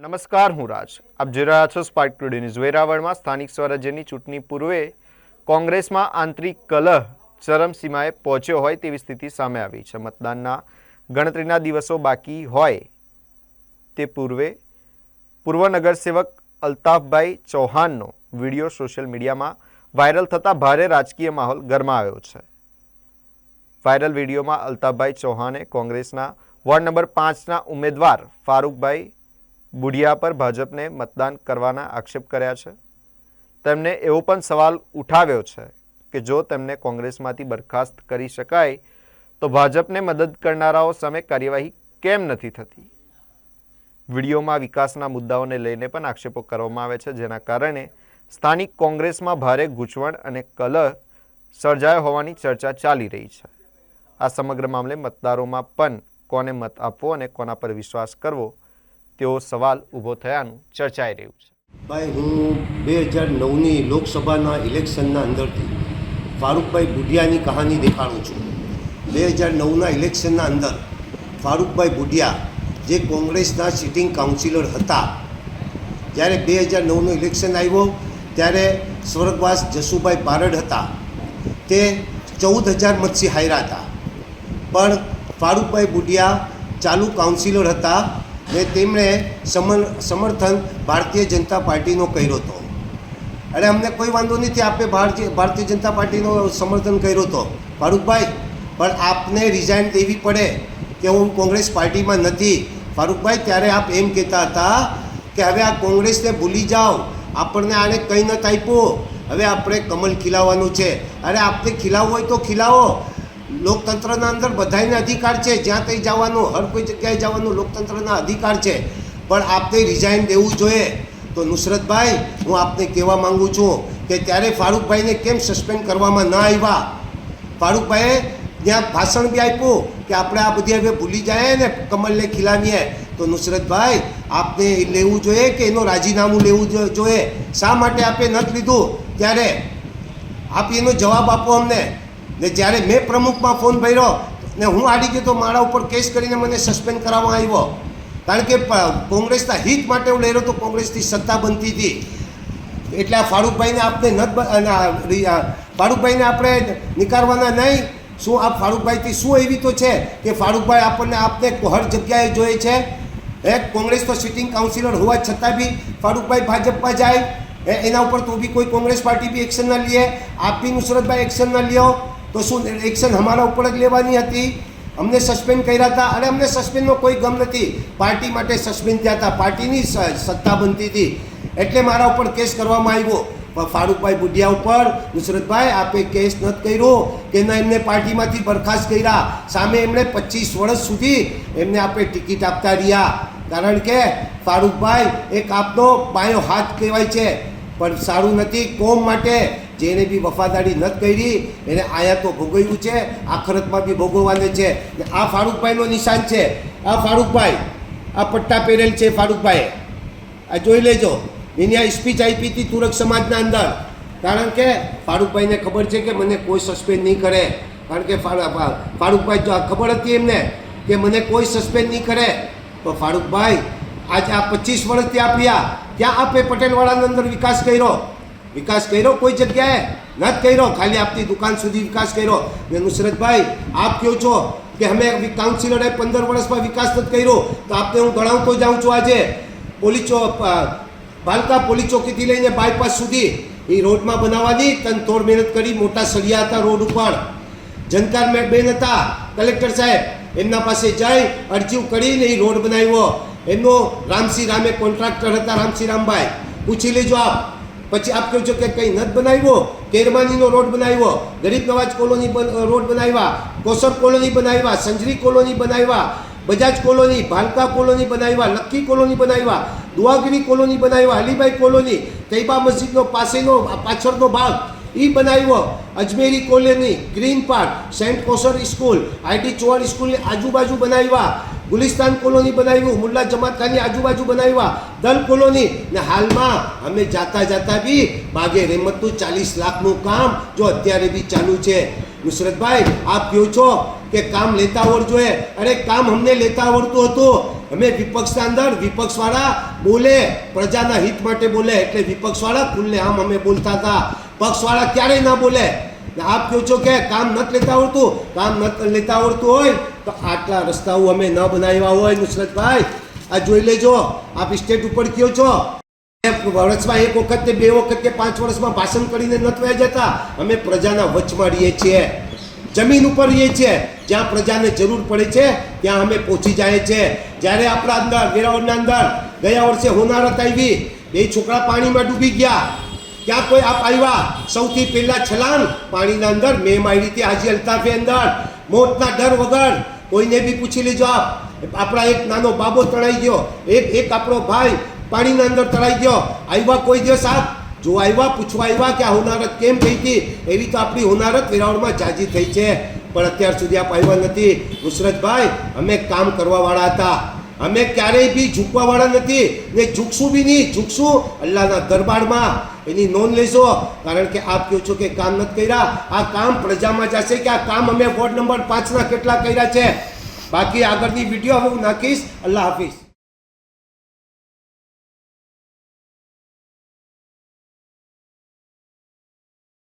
નમસ્કાર, હું રાજ. આપ જોઈ રહ્યા છો સ્પાર્ક ટુડે ન્યૂઝ. વેરાવળમાં સ્થાનિક સ્વરાજ્યની ચૂંટણી પૂર્વે કોંગ્રેસમાં આંતરિક કલહ ચરમસીમાએ પહોંચ્યો હોય તેવી સ્થિતિ સામે આવી છે. મતદાનના ગણતરીના દિવસો બાકી હોય તે પૂર્વે પૂર્વ નગરસેવક અલ્તાફભાઈ ચૌહાણનો વિડીયો સોશિયલ મીડિયામાં વાયરલ થતાં ભારે રાજકીય માહોલ ગરમાયો છે. વાયરલ વિડીયોમાં અલ્તાફભાઈ ચૌહાણે કોંગ્રેસના વોર્ડ નંબર 5ના ઉમેદવાર ફારૂકભાઈ બુડિયા પર ભાજપને મતદાન કરવાના આક્ષેપ કર્યા છે. તેમને એવો પણ સવાલ ઉઠાવ્યો છે કે જો તેમને કોંગ્રેસમાંથી બરખાસ્ત કરી શકાય તો ભાજપને મદદ કરનારાઓ સામે કાર્યવાહી કેમ નથી થતી. વિડીયોમાં વિકાસના મુદ્દાઓને લઈને પણ આક્ષેપો કરવામાં આવે છે, જેના કારણે સ્થાનિક કોંગ્રેસમાં ભારે ગૂંચવણ અને કલહ સર્જાયો હોવાની ચર્ચા ચાલી રહી છે. આ સમગ્ર મામલે મતદારોમાં પણ કોને મત આપવો અને કોના પર વિશ્વાસ કરવો તેવો સવાલ ઊભો થયાનું ચર્ચાઈ રહ્યું છે. ભાઈ, હું 2009ની લોકસભાના ઇલેક્શનના અંદરથી ફારૂકભાઈ બુડિયાની કહાની દેખાડું છું. 2009ના ઇલેક્શનના અંદર ફારૂકભાઈ બુડિયા જે કોંગ્રેસના સિટિંગ કાઉન્સિલર હતા, જ્યારે 2009નું ઇલેક્શન આવ્યો ત્યારે સ્વર્ગવાસ જસુભાઈ બારડ હતા, તે 14,000 મતથી હાર્યા હતા. પણ ફારૂકભાઈ બુડિયા ચાલુ કાઉન્સિલર હતા ને તેમણે સમર્થન ભારતીય જનતા પાર્ટીનો કર્યો હતો. અરે અમને કોઈ વાંધો નથી, આપે ભારતીય જનતા પાર્ટીનો સમર્થન કર્યો હતો ફારૂકભાઈ, પણ આપને રિઝાઇન દેવી પડે કે હું કોંગ્રેસ પાર્ટીમાં નથી. ફારૂકભાઈ, ત્યારે આપ એમ કહેતા હતા કે હવે આ કોંગ્રેસને ભૂલી જાઓ, આપણને આને કંઈ નથી આપ્યું, હવે આપણે કમલ ખીલાવવાનું છે. અરે આપને ખીલાવવું હોય તો ખીલાવો. લોકતંત્રના અંદર બધાને અધિકાર છે, જ્યાં કંઈ જવાનું, હર કોઈ જગ્યાએ જવાનું લોકતંત્રના અધિકાર છે, પણ આપને રિઝાઇન દેવું જોઈએ. તો નુસરતભાઈ, હું આપને કહેવા માગું છું કે ત્યારે ફારૂકભાઈને કેમ સસ્પેન્ડ કરવામાં ન આવ્યા? ફારૂકભાઈએ ત્યાં ભાષણ બી આપ્યું કે આપણે આ બધી હવે ભૂલી જાય ને કમલને ખીલાવીએ. તો નુસરતભાઈ, આપને લેવું જોઈએ કે એનો રાજીનામું લેવું જોઈએ? શા માટે આપે નથી લીધું? ત્યારે આપ એનો જવાબ આપો અમને. ને જ્યારે મેં પ્રમુખમાં ફોન ભર્યો ને હું આડી ગયો તો મારા ઉપર કેસ કરીને મને સસ્પેન્ડ કરવામાં આવ્યો, કારણ કે કોંગ્રેસના હિત માટે હું લઈ રહ્યો તો કોંગ્રેસની સત્તા બનતી હતી. એટલે આ ફારૂકભાઈને ફારૂકભાઈને આપણે નિકારવાના નહીં. શું આ ફારૂકભાઈથી શું એવી તો છે કે ફારૂકભાઈ આપને હર જગ્યાએ જોઈએ છે? કોંગ્રેસ તો સિટિંગ કાઉન્સિલર હોવા છતાં બી ફારૂકભાઈ ભાજપમાં જાય, એના ઉપર તો બી કોઈ કોંગ્રેસ પાર્ટી બી એક્શન ના લે. આપ બી નુસરતભાઈ એક્શન ના લ્યો તો શું એક્શન અમારા ઉપર જ લેવાની હતી? અમને સસ્પેન્ડ કર્યા હતા. અરે અમને સસ્પેન્ડનો કોઈ ગમ નથી, પાર્ટી માટે સસ્પેન્ડ થયા હતા, પાર્ટીની સત્તા બનતી હતી, એટલે મારા ઉપર કેસ કરવામાં આવ્યો. પણ ફારૂકભાઈ બુડિયા ઉપર નુસરતભાઈ આપે કેસ નથી કર્યો કે ના એમને પાર્ટીમાંથી બરખાસ્ત કર્યા. સામે એમણે 25 વર્ષ સુધી એમને આપણે ટિકિટ આપતા રહ્યા, કારણ કે ફારૂકભાઈ એક આપનો બાયો હાથ કહેવાય છે, પણ સારું નથી કોમ માટે. જેને બી વફાદારી નથી કરી એને આયા તો ભોગવ્યું છે, આખરતમાં બી ભોગવવાને છે. આ ફારૂકભાઈનો નિશાન છે. આ ફારૂકભાઈ આ પટ્ટા પહેરેલ છે. ફારૂકભાઈ આ જોઈ લેજો. એની આ સ્પીચ આપી હતી તુરક સમાજના અંદર, કારણ કે ફારૂકભાઈને ખબર છે કે મને કોઈ સસ્પેન્ડ નહીં કરે, કારણ કે ફારૂકભાઈ ખબર હતી એમને કે મને કોઈ સસ્પેન્ડ નહીં કરે. તો ફારૂકભાઈ આજે આ 25 વર્ષથી આપ્યા, ત્યાં આપે પટેલવાડાની અંદર વિકાસ કર્યો કોઈ જગ્યાએ નથી કર્યો, ખાલી આપની દુકાન સુધી વિકાસ કર્યો. ને નુસરતભાઈ, આપ કહો છો કે અમે કાઉન્સિલરે 15 વર્ષમાં વિકાસ નથી કર્યો, તો આપને હું ગણાવતો જાઉં છું. આજે ભાલકા પોલીસ ચોકીથી લઈને બાયપાસ સુધી એ રોડમાં બનાવવાની તનતોડ મહેનત કરી. મોટા સળિયા હતા રોડ ઉપર, જનકાર બેન હતા કલેક્ટર સાહેબ, એમના પાસે જઈ અરજી કરીને એ રોડ બનાવ્યો. એમનો રામસિંહ રામે કોન્ટ્રાક્ટર હતા, રામસિંહ રામભાઈ, પૂછી લેજો આપ. પછી આપ કહો છો કે કંઈ નથી બનાવ્યો. કેરમાનીનો રોડ બનાવ્યો, ગરીબ નવાજ કોલોની રોડ બનાવ્યા, કોસર કોલોની બનાવ્યા, સંજરી કોલોની બનાવ્યા, બજાજ કોલોની, ભાલકા કોલોની બનાવ્યા, લક્કી કોલોની બનાવ્યા, દુઆગીરી કોલોની બનાવ્યા, અલીભાઈ કોલોની, તૈબા મસ્જિદનો પાછળનો ભાગ એ બનાવ્યો, Ajmeri colony, green park, saint Kausar school, IT Chauhan સ્કૂલની આજુબાજુ બનાવ્યા, ગુલિસ્તાન કોલોની બનાવ્યું, મુલ્લા જમાત ખાનની આજુબાજુ બનાવ્યા, દલ કોલોની. ને હાલમાં અમે જાતા બી બાગે રહેમતનું 40 લાખનું કામ જો અત્યારે બી ચાલુ છે. નુસરતભાઈ આપ કહો છો કે કામ લેતા આવડવું જોઈએ, અરે કામ અમને લેતા આવડતું હતું, અમે વિપક્ષના અંદર વિપક્ષવાળા બોલે પ્રજાના હિત માટે બોલે એટલે વિપક્ષવાળા ખુલ્લે આમ અમે બોલતા હતા, પક્ષવાળા ક્યારેય ના બોલે. આપ કહો છો કે કામ નથી લેતા આવડતું, કામ નથી લેતા આવડતું હોય તો આટલા રસ્તાઓ અમે ન બનાવ્યા હોય. નુસરતભાઈ આ જોઈ લેજો, આપ સ્ટેટ ઉપર કહો છો વર્ષમાં એક વખત કે બે વખત કે 5 વર્ષમાં ભાષણ કરીને નથી વહી જતા, અમે પ્રજાના વચમાં રહીએ છીએ, જમીન ઉપર રહીએ છીએ, જ્યાં પ્રજાને જરૂર પડે છે ત્યાં અમે પહોંચી જાય છે. જ્યારે આપણા અંદર વેરાવળના અંદર ગયા વર્ષે હોનારત આવી, 2 છોકરા પાણીમાં ડૂબી ગયા, ક્યાં કોઈ આપ આવ્યા? સૌથી પહેલા છલાંગ પાણીના અંદર મેં મારી હતી હાજી અલ્તાફે અંદર, મોતના ડર વગર. કોઈને બી પૂછી લેજો આપ, આપણા એક નાનો બાબો તણાઈ ગયો, એક આપણો ભાઈ પાણીના અંદર તણાઈ ગયો, આવ્યા કોઈ દિવસ આપ? જો આવ્યા પૂછવા આવ્યા કે આ હોનારત કેમ થઈ હતી? એવી તો આપણી હોનારત વેરાવળમાં જાજી થઈ છે, પણ અત્યાર સુધી આપ આવ્યા નથી. નુસરતભાઈ અમે કામ કરવાવાળા હતા, અમે ક્યારેય બી ઝૂકવાવાળા નથી ને ઝૂકશું બી નહીં, ઝૂકશું અલ્લાહના દરબારમાં, એની નોંધ લેશો. કારણ કે આપ કહો છો કે કામ નથી કર્યા, આ કામ પ્રજામાં જશે કે આ કામ અમે વોર્ડ નંબર 5ના કેટલા કર્યા છે. બાકી આગળની વિડીયો હવે હું નાખીશ. અલ્લાહ હાફિઝ.